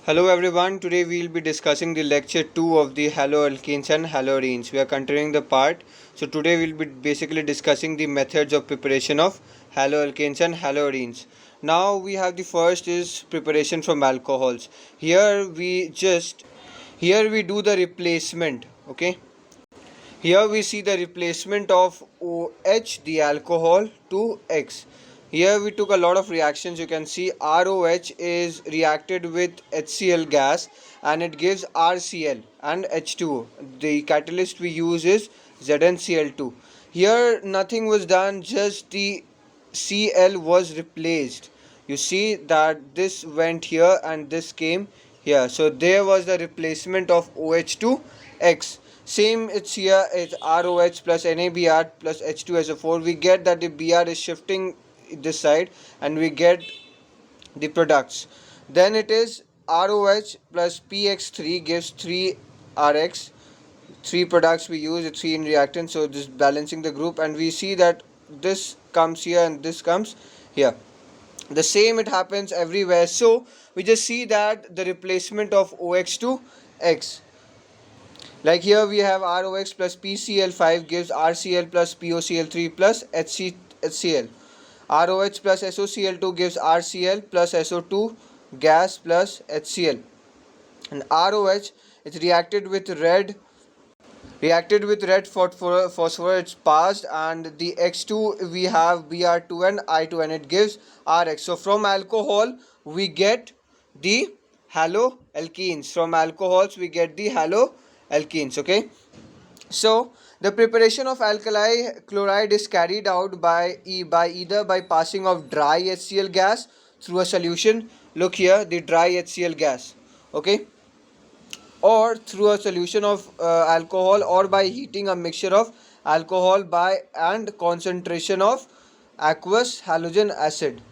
Hello everyone, today we will be discussing the lecture 2 of the haloalkenes and haloarenes. We are continuing the part. So today we will be basically discussing the methods of preparation of haloalkenes and haloarenes. Now we have the first is preparation from alcohols. Here we do the replacement, okay? Here we see the replacement of OH, the alcohol, to X. Here we took a lot of reactions. You can see ROH is reacted with HCl gas and it gives RCl and H2O. The catalyst we use is ZnCl2. Here nothing was done, just the Cl was replaced. You see that this went here and this came here. So there was the replacement of OH to X. Same it's here, it's ROH plus NaBr plus H2SO4. We get that the Br is shifting this side and we get the products. Then it is ROH plus PX3 gives 3RX. Three products we use, it's 3 in reactant, so this balancing the group, and we see that this comes here and this comes here. The same it happens everywhere, so we just see that the replacement of OX to X. Like here we have ROX plus PCl5 gives RCl plus POCl3 plus HCl. ROH plus SOCl2 gives RCl plus SO2 gas plus HCl. And ROH is reacted with red phosphor, it's passed, and the X2 we have Br2 and I2 and it gives Rx. So from alcohol we get the haloalkenes. From alcohols we get the haloalkenes, okay? So the preparation of alkali chloride is carried out by either by passing of dry HCl gas through a solution. Look here, the dry HCl gas, okay, or through a solution of alcohol, or by heating a mixture of alcohol by and concentration of aqueous halogen acid.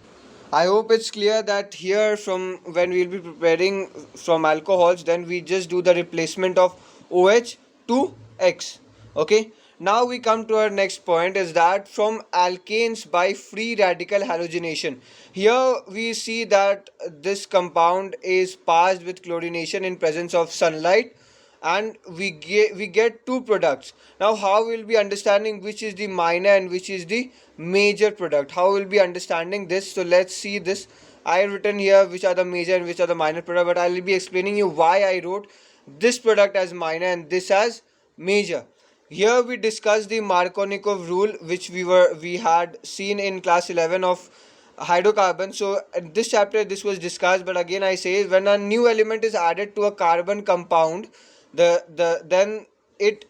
I hope it's clear that here, from when we'll be preparing from alcohols, then we just do the replacement of OH to X. Okay. Now we come to our next point, is that from alkanes by free radical halogenation. Here we see that this compound is passed with chlorination in presence of sunlight, and we get two products. Now how will be understanding which is the minor and which is the major product? How will be understanding this? So let's see this. I have written here which are the major and which are the minor product, but I will be explaining you why I wrote this product as minor and this as major. Here we discuss the Markovnikov rule, which we had seen in class 11 of hydrocarbon. So in this chapter this was discussed, but again I say, when a new element is added to a carbon compound, then it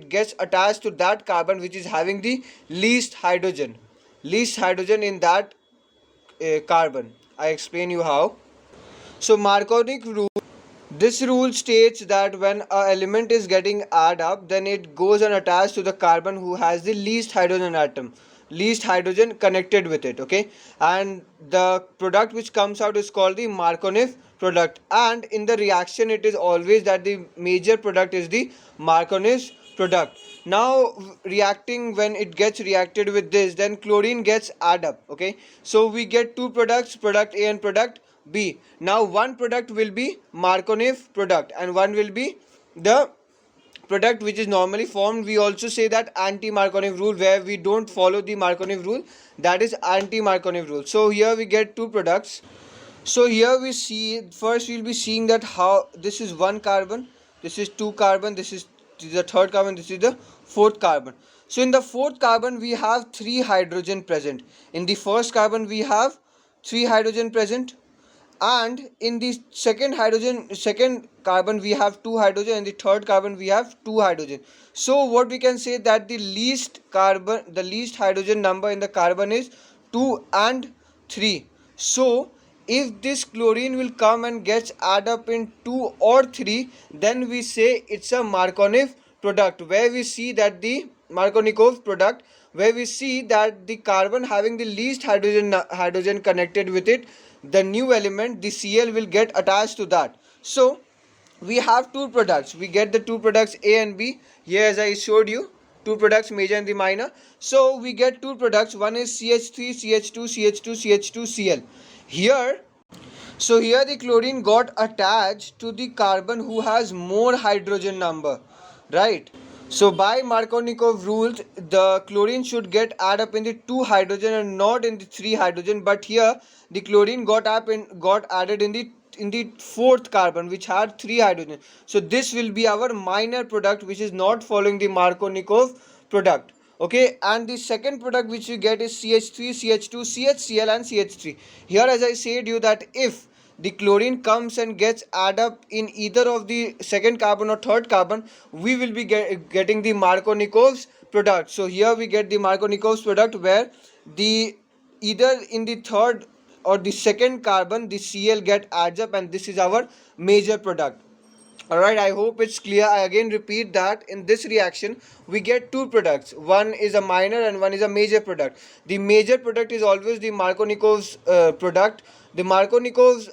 gets attached to that carbon which is having the least hydrogen in that carbon. I explain you how. So Markovnik rule, this rule states that when a element is getting add up, then it goes and attached to the carbon who has the least hydrogen connected with it, okay? And the product which comes out is called the Markovnik product, and in the reaction it is always that the major product is the Markovnik product. Now reacting, when it gets reacted with this, then chlorine gets add up, okay? So we get two products, product A and product B. Now one product will be Markovnik product and one will be the product which is normally formed. We also say that anti-Markovnik rule, where we don't follow the Markovnik rule, that is anti-Markovnik rule. So here we get two products. So here we see, first we'll be seeing that how this is one carbon, this is two carbon, this is the third carbon, this is the fourth carbon. So in the fourth carbon we have three hydrogen present. In the first carbon we have three hydrogen present, and in the second carbon we have two hydrogen, and the third carbon we have two hydrogen. So what we can say, that the least hydrogen number in the carbon is 2 and 3. So if this chlorine will come and gets add up in 2 or 3, then we say it's a Markovnik product, where we see that the Markovnikov product, where we see that the carbon having the least hydrogen connected with it, the new element, the Cl, will get attached to that. So we have two products, we get the two products A and B here, as I showed you, two products, major and the minor. So we get two products, one is CH3 CH2 CH2 CH2 Cl. Here So here the chlorine got attached to the carbon who has more hydrogen number, right? So by Markovnikov rules, the chlorine should get add up in the 2 hydrogen and not in the 3 hydrogen. But here the chlorine got added in the fourth carbon which had 3 hydrogen. So this will be our minor product which is not following the Markovnikov product. Okay, and the second product which we get is CH3, CH2, CHCl and CH3. Here as I said you that if the chlorine comes and gets add up in either of the second carbon or third carbon, we will be getting the Markovnikov's product. So here we get the Markovnikov's product where the either in the third or the second carbon the Cl get adds up, and this is our major product. Alright, I hope it's clear. I again repeat that in this reaction we get two products. One is a minor and one is a major product. The major product is always the Markovnikov's product. The Markovnikov's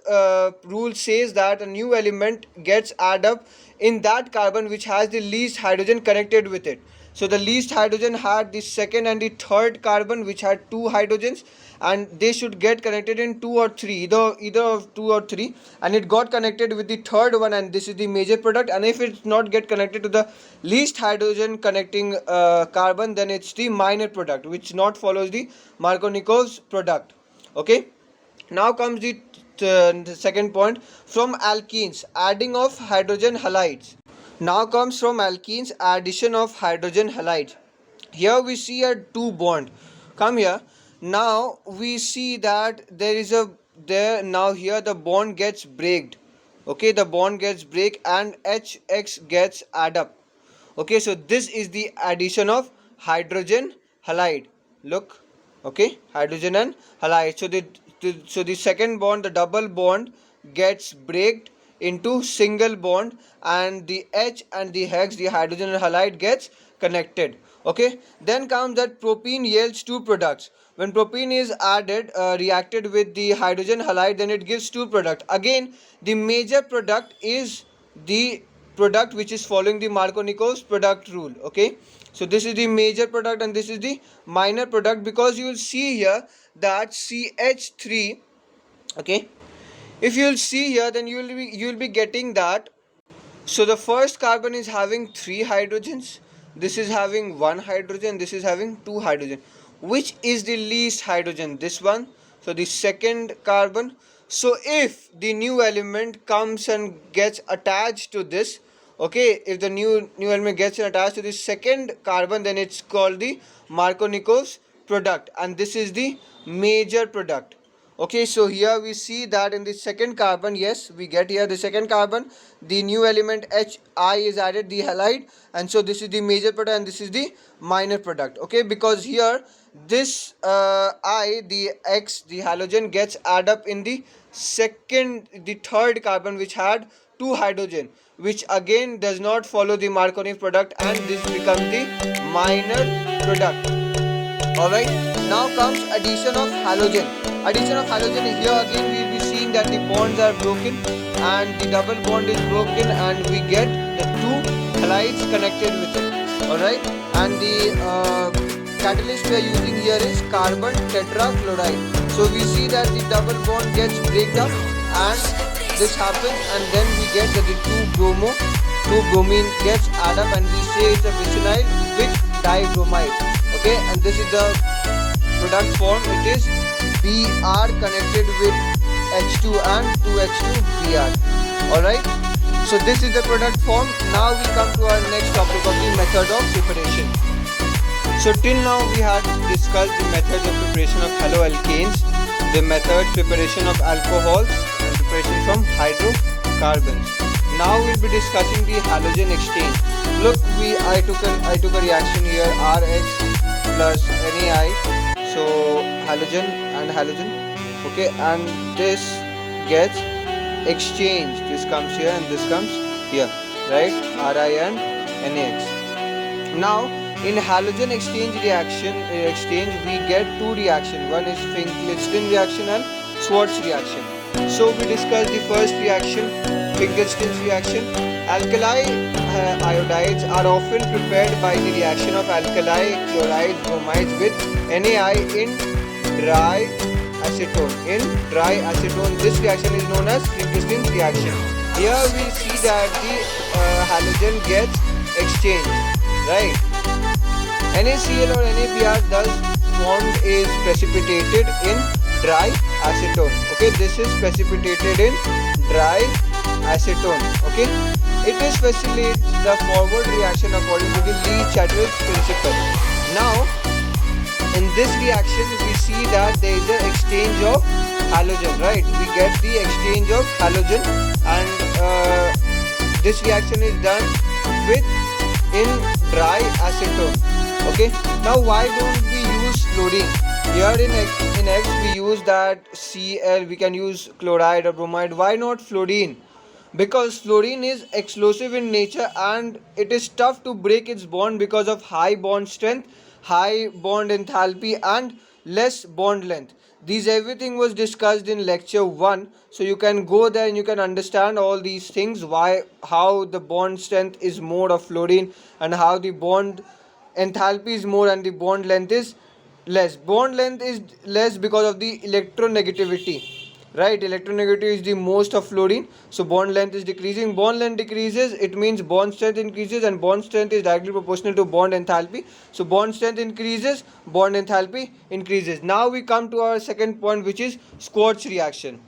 rule says that a new element gets add up in that carbon which has the least hydrogen connected with it. So the least hydrogen had the second and the third carbon which had 2 hydrogens, and they should get connected in 2 or 3, either of 2 or 3, and it got connected with the third one, and this is the major product. And if it's not get connected to the least hydrogen connecting carbon, then it's the minor product which not follows the Markovnikov's product. Okay, now comes the second point, from alkenes, adding of hydrogen halides. Now comes from alkenes, addition of hydrogen halides. Here we see a 2 bond. Come here. Now we see that there is a there now here the bond gets breaked. Okay, the bond gets break and HX gets add up. Okay, so this is the addition of hydrogen halide. Look, okay, hydrogen and halide. So the second bond, the double bond, gets breaked into single bond, and the H and the hex, the hydrogen and halide, gets connected. Okay, then comes that propene yields two products. When propene is added reacted with the hydrogen halide, then it gives two products. Again, the major product is the product which is following the Markovnikov's product rule. Okay, so this is the major product and this is the minor product, because you will see here that CH3. Okay, if you will see here, then you will be getting that. So the first carbon is having 3 hydrogens, this is having 1 hydrogen, this is having 2 hydrogen. Which is the least hydrogen? This one. So the second carbon. So if the new element comes and gets attached to this, okay, if the new element gets attached to the second carbon, then it's called the Markovnikov's product, and this is the major product. Okay, so here we see that in the second carbon, yes, we get here the second carbon, the new element Hi is added, the halide, and so this is the major product and this is the minor product. Okay, because here this I, the X, the halogen, gets add up in the third carbon which had 2 hydrogen, which again does not follow the Markovnikov product, and this becomes the minor product. Alright, now comes addition of halogen. Addition of halogen, here again we will be seeing that the bonds are broken and the double bond is broken, and we get the 2 halides connected with it. Alright, and the catalyst we are using here is carbon tetrachloride. So we see that the double bond gets break up and this happens, and then we get that the 2 bromine gets add up, and we say it's a vicinal with dibromide. Okay, and this is the product form. It is Br connected with H2 and 2H2 Br. Alright, so this is the product form. Now we come to our next topic of the method of preparation. So till now we had discussed the methods of preparation of haloalkanes, the method preparation of alcohols, and preparation from hydrocarbons. Now we'll be discussing the halogen exchange. Look, I took a reaction here, RH plus NaI, so halogen and halogen. Okay, and this gets exchanged. This comes here and this comes here, right? Ri and NaX. Now in halogen exchange we get 2 reactions. One is Finkelstein reaction and Schwarz reaction. So we discussed the first reaction, Finkelstein's reaction. Alkali iodides are often prepared by the reaction of alkali chlorides bromides with NaI in dry acetone. In dry acetone, this reaction is known as Friedrichsen's reaction. Here we see that the halogen gets exchanged, right? NaCl or NaBr thus bond is precipitated in dry acetone. Okay, this is precipitated in dry acetone. Okay, it is facilitates the forward reaction according to the Lee-Chatterjee principle. Now, in this reaction, we see that there is an exchange of halogen, right? We get the exchange of halogen, and this reaction is done with in dry acetone. Okay, now why don't we use fluorine? Here in X we use that Cl, we can use chloride or bromide. Why not fluorine? Because fluorine is explosive in nature and it is tough to break its bond because of high bond strength, high bond enthalpy, and less bond length. These everything was discussed in lecture 1, so you can go there and you can understand all these things, why, how the bond strength is more of fluorine, and how the bond enthalpy is more and the bond length is less. Bond length is less because of the electronegativity, right? Electronegativity is the most of fluorine, so bond length is decreasing. Bond length decreases, it means bond strength increases, and bond strength is directly proportional to bond enthalpy. So bond strength increases, bond enthalpy increases. Now we come to our second point, which is Schwarz reaction.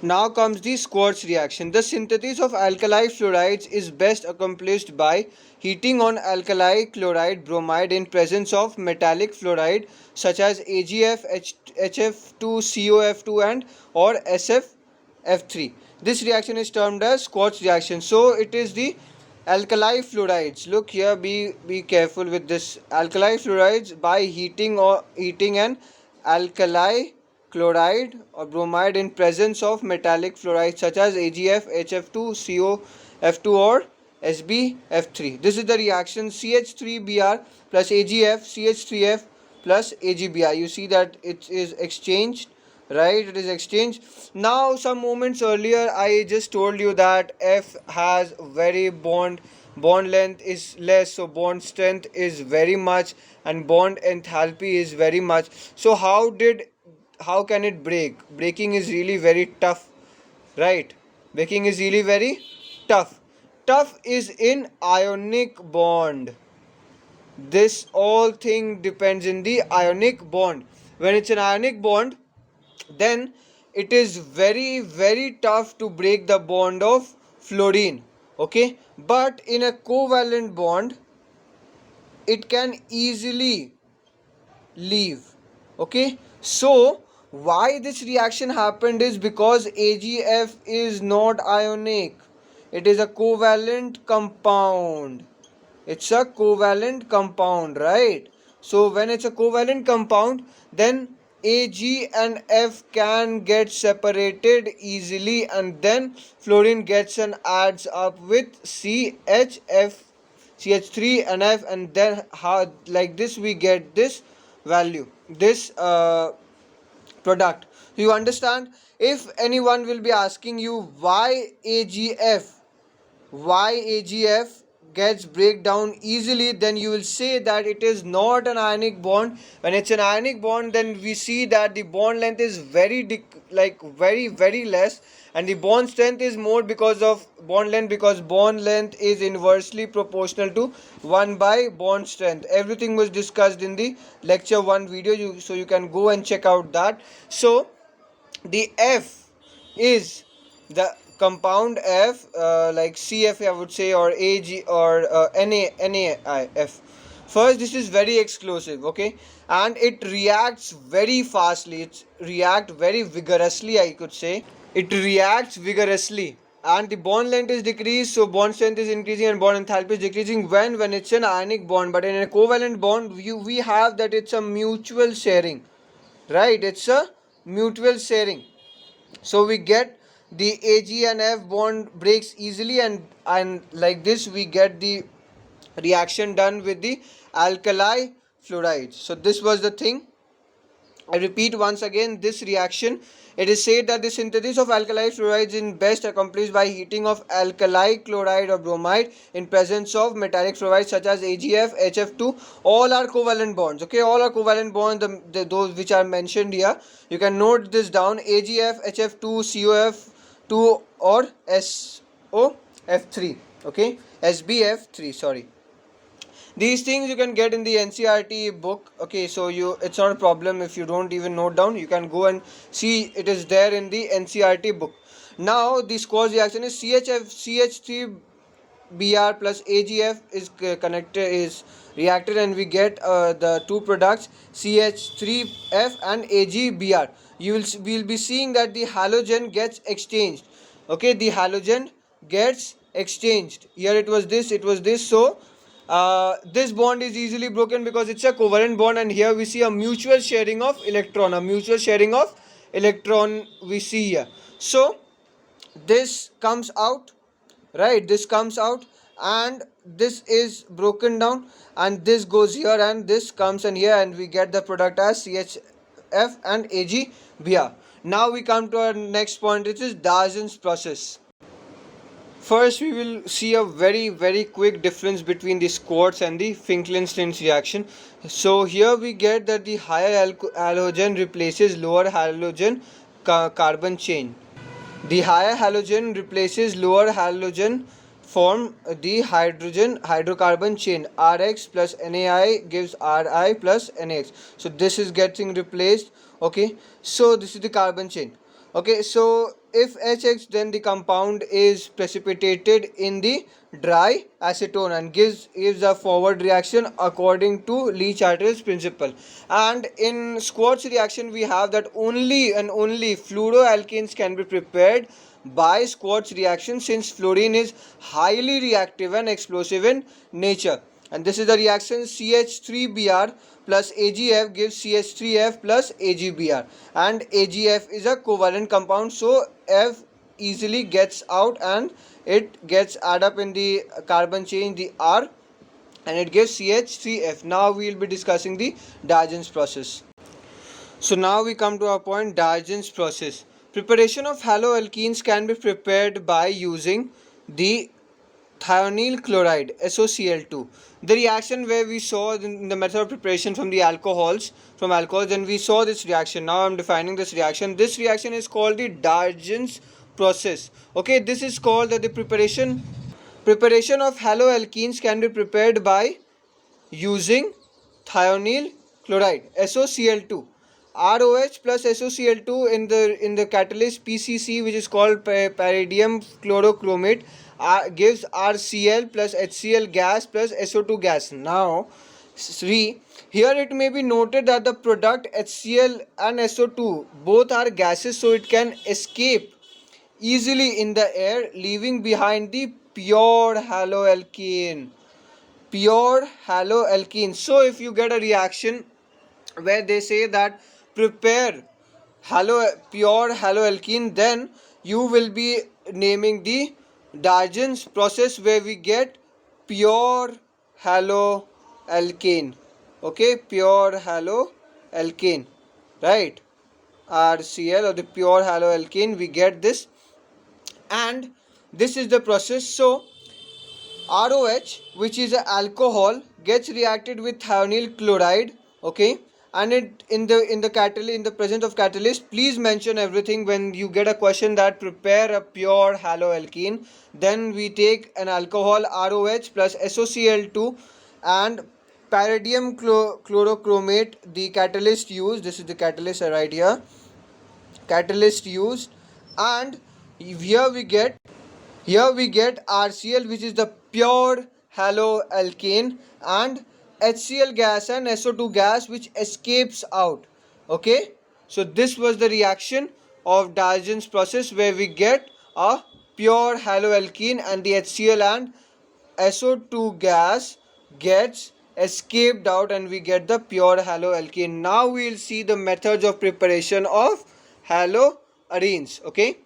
Now comes the Schwarz reaction. The synthesis of alkali fluorides is best accomplished by heating on alkali chloride bromide in presence of metallic fluoride such as AgF, HF2COF2 and or SFF3. This reaction is termed as Schwarz reaction. So it is the alkali fluorides. Look here, be careful with this. Alkali fluorides by heating an alkali chloride or bromide in presence of metallic fluoride such as AgF, HF2, COF2 or SbF3. This is the reaction CH3Br plus AgF, CH3F plus AgBr. You see that it is exchanged, right? It is exchanged. Now some moments earlier I just told you that F has very bond length is less, so bond strength is very much and bond enthalpy is very much. So how can it break? Breaking is really very tough, right? Breaking is really very tough. Tough is in ionic bond. This all thing depends in the ionic bond. When it's an ionic bond, then it is very tough to break the bond of fluorine. Okay, but in a covalent bond, it can easily leave. Okay, so why this reaction happened is because AgF is not ionic, it is a covalent compound. It's a covalent compound, right? So when it's a covalent compound, then Ag and F can get separated easily, and then fluorine gets and adds up with CHF, CH3 and F, and then how, like this we get this value, this product. You understand? If anyone will be asking you why AgF gets break down easily, then you will say that it is not an ionic bond. When it's an ionic bond, then we see that the bond length is very less, and the bond strength is more because of bond length, because bond length is inversely proportional to 1 by bond strength. Everything was discussed in the lecture 1 video, so you can go and check out that. So the F is the compound F, like CF I would say, or AG or NaIF. First, this is very explosive, okay, and it reacts very fastly. It reacts very vigorously, I could say. It reacts vigorously, and the bond length is decreased, so bond strength is increasing and bond enthalpy is decreasing when it's an ionic bond. But in a covalent bond, we have that it's a mutual sharing, right? It's a mutual sharing, so we get the Ag and F bond breaks easily, and like this we get the reaction done with the alkali fluorides. So this was the thing. I repeat once again, this reaction, it is said that the synthesis of alkali fluorides is best accomplished by heating of alkali chloride or bromide in presence of metallic fluorides such as AgF, HF2. All are covalent bonds. Okay, all are covalent bonds. Those which are mentioned here, you can note this down: AgF, HF2, COF2, or SOF3. Okay, SBF3. Sorry, these things you can get in the NCERT book. Okay, so it's not a problem if you don't even note down. You can go and see, it is there in the NCERT book. Now the Squartz reaction is CH3Br plus AgF is connected, is reacted, and we get the two products CH3F and AgBr. We'll be seeing that the halogen gets exchanged. Okay, the halogen gets exchanged. Here it was this, so this bond is easily broken because it's a covalent bond, and here we see a mutual sharing of electron, we see here. So this comes out, right? This comes out, and this is broken down, and this goes here, and this comes in here, and we get the product as CHF and AgBr. Now we come to our next point, which is Darjan's process. First, we will see a very quick difference between the Squartz and the Finkelstein reaction. So here we get that the higher halogen replaces lower halogen carbon chain. The higher halogen replaces lower halogen, form the hydrocarbon chain. Rx plus NaI gives Ri plus NaX. So this is getting replaced. Okay, so this is the carbon chain. Okay, so if HX, then the compound is precipitated in the dry acetone and gives a forward reaction according to Le-Chatelier's principle. And in Squartz reaction, we have that only and only fluoroalkanes can be prepared by Squartz reaction, since fluorine is highly reactive and explosive in nature. And this is the reaction: CH3Br plus AgF gives CH3F plus AgBr, and AgF is a covalent compound, so F easily gets out and it gets add up in the carbon chain, the R, and it gives CH3F. Now we will be discussing the Darjan's process. So now we come to our point, Darjan's process. Preparation of haloalkenes can be prepared by using the thionyl chloride, SOCl2. The reaction where we saw the method of preparation from alcohols, then we saw this reaction. Now I am defining this reaction. This reaction is called the Darjan's process. Okay, this is called the preparation of haloalkenes can be prepared by using thionyl chloride, SOCl2. ROH plus SOCl2 in the catalyst PCC, which is called pyridium chlorochromate, gives RCl plus HCl gas plus SO2 gas. Now, here it may be noted that the product HCl and SO2 both are gases, so it can escape easily in the air, leaving behind the pure haloalkane. So if you get a reaction where they say that prepare pure haloalkene, then you will be naming the Darjan's process, where we get pure haloalkane. Okay, pure haloalkane, right? RCl, or the pure haloalkane, we get this, and this is the process. So ROH, which is an alcohol, gets reacted with thionyl chloride. Okay, and it in the presence of catalyst, please mention everything when you get a question that prepare a pure haloalkene. Then we take an alcohol ROH plus SOCl2 and pyridium chlorochromate, the catalyst used. This is the catalyst right here, catalyst used, and here we get RCl, which is the pure haloalkane, and HCl gas and SO2 gas, which escapes out. Okay, so this was the reaction of Darjan's process, where we get a pure haloalkene and the HCl and SO2 gas gets escaped out, and we get the pure haloalkane. Now we will see the methods of preparation of haloarenes. Okay.